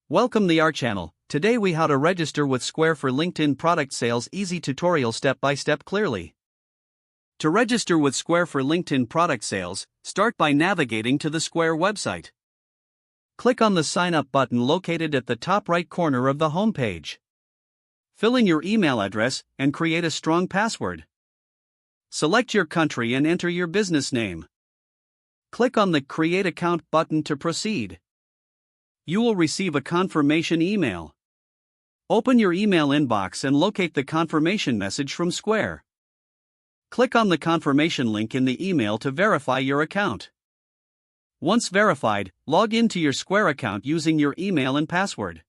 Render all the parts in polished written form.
Welcome to our channel. Today we how to register with Square for LinkedIn product sales easy tutorial step by step clearly. To register with Square for LinkedIn product sales, start by navigating to the Square website. Click on the sign up button located at the top right corner of the home page. Fill in your email address and create a strong password. Select your country and enter your business name. Click on the Create Account button to proceed. You will receive a confirmation email. Open your email inbox and locate the confirmation message from Square. Click on the confirmation link in the email to verify your account. Once verified, log into your Square account using your email and password.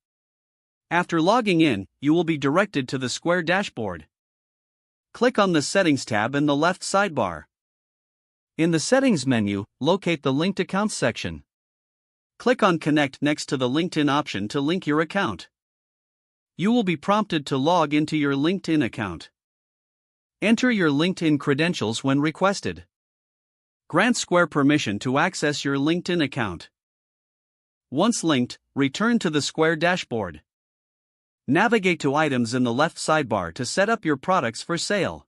After logging in, you will be directed to the Square dashboard. Click on the Settings tab in the left sidebar. In the Settings menu, locate the Linked Accounts section. Click on Connect next to the LinkedIn option to link your account. You will be prompted to log into your LinkedIn account. Enter your LinkedIn credentials when requested. Grant Square permission to access your LinkedIn account. Once linked, return to the Square dashboard. Navigate to items in the left sidebar to set up your products for sale.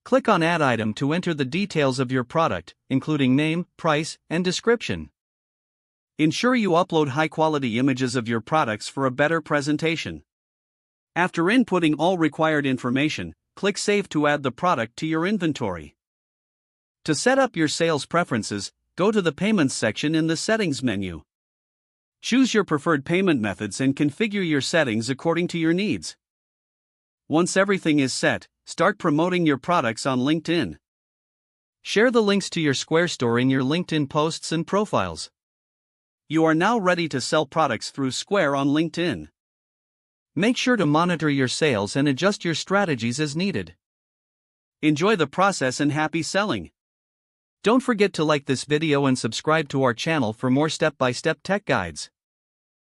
Click on Add Item to enter the details of your product, including name, price, and description. Ensure you upload high-quality images of your products for a better presentation. After inputting all required information, click Save to add the product to your inventory. To set up your sales preferences, go to the Payments section in the Settings menu. Choose your preferred payment methods and configure your settings according to your needs. Once everything is set, start promoting your products on LinkedIn. Share the links to your Square store in your LinkedIn posts and profiles. You are now ready to sell products through Square on LinkedIn. Make sure to monitor your sales and adjust your strategies as needed. Enjoy the process and happy selling. Don't forget to like this video and subscribe to our channel for more step-by-step tech guides.